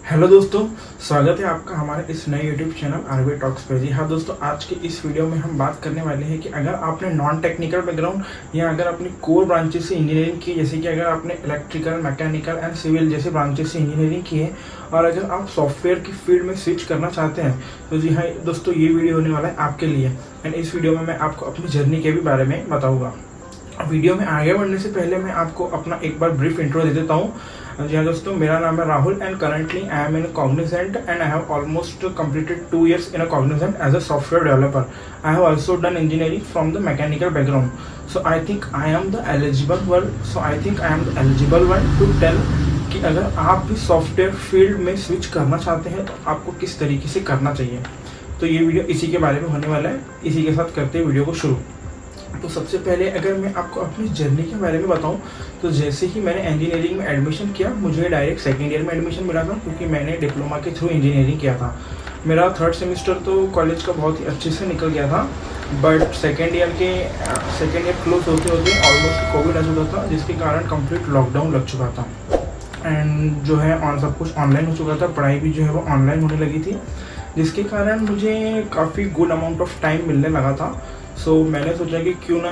Hello दोस्तों, स्वागत है आपका हमारे इस नए यूट्यूब चैनल आरबी टॉक्स पे। जी हाँ दोस्तों, आज के इस वीडियो में हम बात करने वाले हैं कि अगर आपने नॉन टेक्निकल बैकग्राउंड या अगर आपने कोर ब्रांचेस से इंजीनियरिंग की, जैसे कि अगर आपने इलेक्ट्रिकल, मैकेनिकल एंड सिविल जैसे ब्रांचेस से इंजीनियरिंग की है और अगर आप सॉफ्टवेयर की फील्ड में स्विच करना चाहते हैं तो जी हाँ दोस्तों, ये वीडियो होने वाला है आपके लिए। एंड इस वीडियो में मैं आपको अपनी जर्नी के भी बारे में बताऊँगा। वीडियो में आगे बढ़ने से पहले मैं आपको अपना एक बार ब्रीफ इंट्रो दे देता हूँ। जी हाँ दोस्तों, मेरा नाम है Rahul and currently I am in Cognizant and I have almost completed 2 years in a Cognizant as a software developer. I have also done engineering from the mechanical background. So I think I am the eligible one to tell कि अगर आप भी software field में switch करना चाहते हैं तो आपको किस तरीके से करना चाहिए। तो ये वीडियो इसी के बारे में होने वाला है। इसी के साथ करते हैं वीडियो को शुरू। तो सबसे पहले अगर मैं आपको अपनी जर्नी के बारे में बताऊं तो जैसे ही मैंने इंजीनियरिंग में एडमिशन किया, मुझे डायरेक्ट सेकेंड ईयर में एडमिशन मिला था क्योंकि मैंने डिप्लोमा के थ्रू इंजीनियरिंग किया था। मेरा थर्ड सेमेस्टर तो कॉलेज का बहुत ही अच्छे से निकल गया था, बट सेकेंड ईयर क्लोज होते होते ऑलमोस्ट कोविड आ चुका था, जिसके कारण कंप्लीट लॉकडाउन लग चुका था एंड जो है सब कुछ ऑनलाइन हो चुका था। पढ़ाई भी जो है वो ऑनलाइन होने लगी थी, जिसके कारण मुझे काफ़ी गुड अमाउंट ऑफ टाइम मिलने लगा था। सो मैंने सोचा कि क्यों ना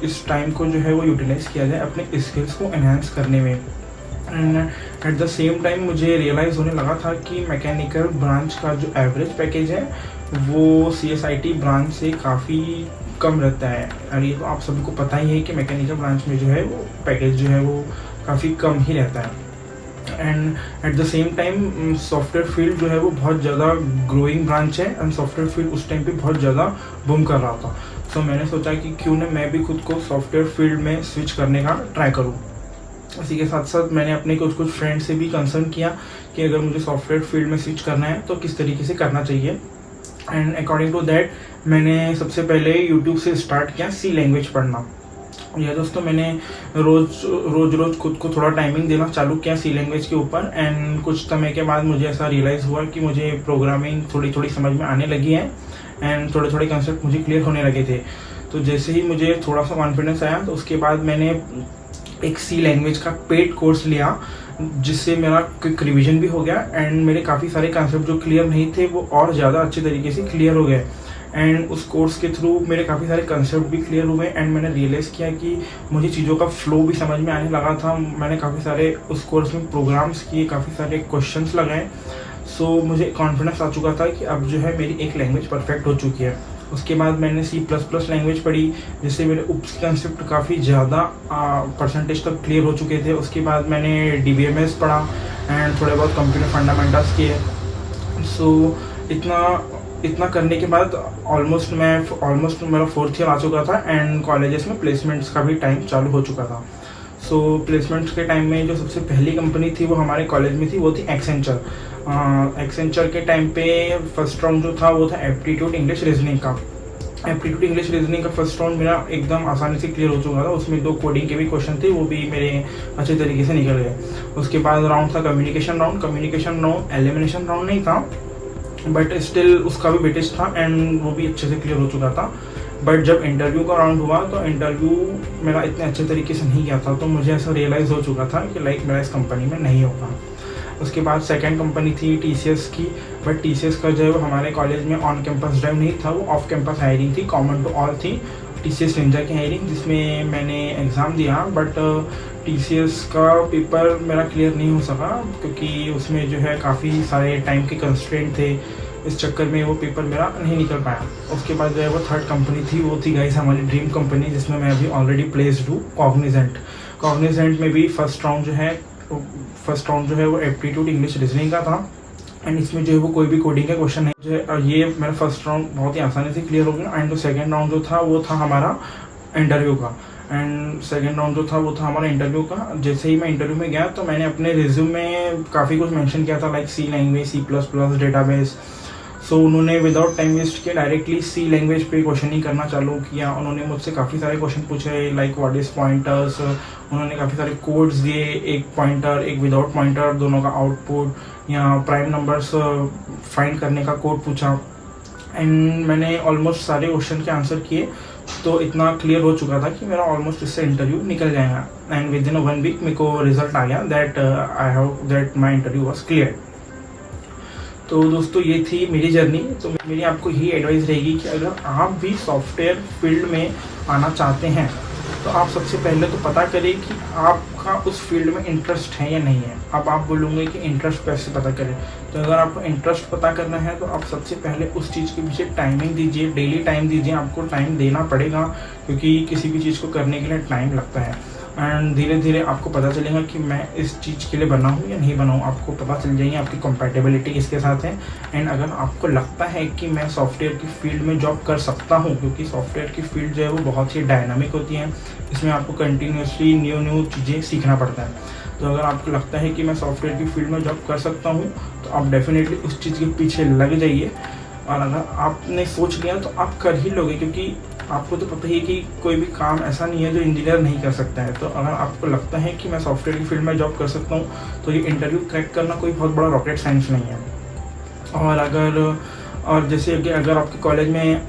इस टाइम को जो है वो यूटिलाइज़ किया जाए अपने स्किल्स को एनहांस करने में। And at the same time मुझे रियलाइज़ होने लगा था कि मैकेनिकल ब्रांच का जो एवरेज पैकेज है वो CSIT ब्रांच से काफ़ी कम रहता है। और ये तो आप सभी को पता ही है कि मैकेनिकल ब्रांच में जो है वो पैकेज जो है वो काफ़ी कम ही रहता है। And at the same time software field जो है वो बहुत ज़्यादा ग्रोइंग ब्रांच है एंड सॉफ्टवेयर फील्ड उस टाइम पे बहुत ज़्यादा बूम कर रहा था। सो मैंने सोचा कि क्यों ना मैं भी खुद को सॉफ्टवेयर फील्ड में स्विच करने का ट्राई करूँ। इसी के साथ साथ मैंने अपने कुछ फ्रेंड से भी कंसर्न किया कि अगर मुझे सॉफ्टवेयर फील्ड में स्विच करना है तो किस तरीके से करना चाहिए। एंड अकॉर्डिंग टू दैट मैंने सबसे पहले यूट्यूब से स्टार्ट किया C लैंग्वेज पढ़ना। या दोस्तों, मैंने रोज खुद को थोड़ा टाइमिंग देना चालू किया C लैंग्वेज के ऊपर। एंड कुछ समय के बाद मुझे ऐसा रियलाइज़ हुआ कि मुझे प्रोग्रामिंग थोड़ी समझ में आने लगी है एंड थोड़े कंसेप्ट मुझे क्लियर होने लगे थे। तो जैसे ही मुझे थोड़ा सा कॉन्फिडेंस आया तो उसके बाद मैंने एक C लैंग्वेज का पेड कोर्स लिया, जिससे मेरा क्विक रिवीजन भी हो गया एंड मेरे काफ़ी सारे कंसेप्ट जो क्लियर नहीं थे वो और ज़्यादा अच्छे तरीके से क्लियर हो गए। एंड उस कोर्स के थ्रू मेरे काफ़ी सारे कंसेप्ट भी क्लियर हुए एंड मैंने रियलाइज़ किया कि मुझे चीज़ों का फ्लो भी समझ में आने लगा था। मैंने काफ़ी सारे उस कोर्स में प्रोग्राम्स किए, काफ़ी सारे क्वेश्चंस लगाए। सो मुझे कॉन्फिडेंस आ चुका था कि अब जो है मेरी एक लैंग्वेज परफेक्ट हो चुकी है। उसके बाद मैंने C++ लैंग्वेज पढ़ी, जिससे मेरे उस कंसेप्ट काफ़ी ज़्यादा परसेंटेज तक क्लियर हो चुके थे। उसके बाद मैंने DBMS पढ़ा एंड थोड़े बहुत कंप्यूटर फंडामेंटल्स किए। सो इतना करने के बाद ऑलमोस्ट मेरा 4th ईयर आ चुका था एंड कॉलेजेस में प्लेसमेंट्स का भी टाइम चालू हो चुका था। सो प्लेसमेंट्स के टाइम में जो सबसे पहली कंपनी थी वो हमारे कॉलेज में थी, वो थी एक्सेंचर के टाइम पे फर्स्ट राउंड जो था वो था एप्टीट्यूड इंग्लिश रीजनिंग का फर्स्ट राउंड मेरा एकदम आसानी से क्लियर हो चुका था। उसमें 2 कोडिंग के भी क्वेश्चन थे, वो भी मेरे अच्छे तरीके से निकल गए। उसके बाद राउंड था कम्युनिकेशन राउंड एलिमिनेशन राउंड नहीं था, बट स्टिल उसका भी वेटेज था एंड वो भी अच्छे से क्लियर हो चुका था। बट जब इंटरव्यू का राउंड हुआ तो इंटरव्यू मेरा इतने अच्छे तरीके से नहीं गया था, तो मुझे ऐसा रियलाइज़ हो चुका था कि मेरा इस कंपनी में नहीं होगा। उसके बाद सेकंड कंपनी थी TCS की, बट TCS का जो है वो हमारे कॉलेज में ऑन कैंपस ड्राइव नहीं था, वो ऑफ कैंपस हायरिंग थी, कॉमन टू ऑल थी TCS निंजा की हायरिंग, जिसमें मैंने एग्ज़ाम दिया। बट TCS का पेपर मेरा क्लियर नहीं हो सका क्योंकि उसमें जो है काफ़ी सारे टाइम के कंस्ट्रेंट थे। इस चक्कर में वो पेपर मेरा नहीं निकल पाया। उसके बाद जो है वो थर्ड कंपनी थी, वो थी गाइस हमारी ड्रीम कंपनी, जिसमें मैं अभी ऑलरेडी प्लेस्ड हूँ, कॉग्निजेंट में भी फर्स्ट राउंड जो है वो एप्टीट्यूड इंग्लिश रीजनिंग का था एंड इसमें जो है वो कोई भी कोडिंग का क्वेश्चन नहीं जो है। ये मेरा फर्स्ट राउंड बहुत ही आसानी से क्लियर हो गया एंड जो सेकेंड राउंड जो था वो था हमारा इंटरव्यू का। एंड सेकेंड राउंड जो था वो था हमारा इंटरव्यू का। जैसे ही मैं इंटरव्यू में गया तो मैंने अपने रिज्यूम में काफ़ी कुछ मेंशन किया था, like C language, C++, database. So उन्होंने विदाउट टाइम वेस्ट किया डायरेक्टली C लैंग्वेज पे क्वेश्चनिंग करना चालू किया। उन्होंने मुझसे काफ़ी सारे क्वेश्चन पूछे, लाइक व्हाट इज़ पॉइंटर्स। उन्होंने काफ़ी सारे कोड्स दिए, एक पॉइंटर एक विदाउट पॉइंटर, दोनों का आउटपुट या प्राइम नंबर्स फाइंड करने का कोड पूछा एंड मैंने ऑलमोस्ट सारे क्वेश्चन के आंसर किए। तो इतना क्लियर हो चुका था कि मेरा ऑलमोस्ट इससे इंटरव्यू निकल जाएगा। एंड विद इन 1 वीक मेरे को रिजल्ट आ गया that my interview was clear. तो दोस्तों ये थी मेरी जर्नी। तो मेरी आपको यही एडवाइस रहेगी कि अगर आप भी सॉफ्टवेयर फील्ड में आना चाहते हैं तो आप सबसे पहले तो पता करें कि आपका उस फील्ड में इंटरेस्ट है या नहीं है। अब आप बोलोगे कि इंटरेस्ट कैसे पता करें, तो अगर आपको इंटरेस्ट पता करना है तो आप सबसे पहले उस चीज़ के पीछे टाइमिंग दीजिए, डेली टाइम दीजिए। आपको टाइम देना पड़ेगा क्योंकि किसी भी चीज़ को करने के लिए टाइम लगता है। एंड धीरे धीरे आपको पता चलेगा कि मैं इस चीज़ के लिए बना हूँ या नहीं बना हूँ। आपको पता चल जाएगी आपकी कंपैटिबिलिटी इसके साथ है। एंड अगर आपको लगता है कि मैं सॉफ्टवेयर की फील्ड में जॉब कर सकता हूँ, क्योंकि सॉफ्टवेयर की फील्ड जो है वो बहुत ही डायनामिक होती है, इसमें आपको कंटिन्यूसली न्यू चीज़ें सीखना पड़ता है। तो अगर आपको लगता है कि मैं सॉफ्टवेयर की फील्ड में जॉब कर सकता हूँ तो आप डेफिनेटली उस चीज़ के पीछे लग जाइए। और अगर आपने सोच लिया तो आप कर ही लोगे, क्योंकि आपको तो पता ही है कि कोई भी काम ऐसा नहीं है जो इंजीनियर नहीं कर सकता है। तो अगर आपको लगता है कि मैं सॉफ्टवेयर की फील्ड में जॉब कर सकता हूँ तो ये इंटरव्यू क्रैक करना कोई बहुत बड़ा रॉकेट साइंस नहीं है। और जैसे कि अगर आपके कॉलेज में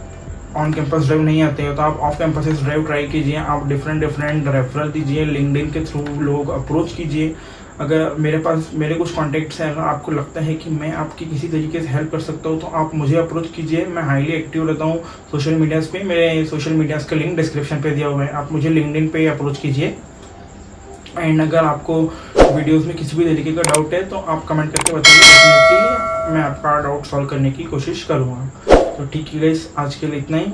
ऑन कैंपस ड्राइव नहीं आते हो तो आप ऑफ कैंपस ड्राइव ट्राई कीजिए। आप डिफरेंट रेफरल दीजिए, लिंक्डइन के थ्रू लोग अप्रोच कीजिए। अगर मेरे कुछ कॉन्टैक्ट्स हैं, अगर आपको लगता है कि मैं आपकी किसी तरीके से हेल्प कर सकता हूँ तो आप मुझे अप्रोच कीजिए। मैं हाईली एक्टिव रहता हूँ सोशल मीडियाज़ पे। मेरे सोशल मीडियाज़ का लिंक डिस्क्रिप्शन पे दिया हुआ है, आप मुझे लिंक्डइन पे अप्रोच कीजिए। एंड अगर आपको वीडियोज़ में किसी भी तरीके का डाउट है तो आप कमेंट करके बताइए, डेफिनेटली मैं आपका डाउट सॉल्व करने की कोशिश करूँगा। तो ठीक है गाइस, आज के लिए इतना ही।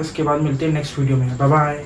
इसके बाद मिलते हैं नेक्स्ट वीडियो में। Bye bye.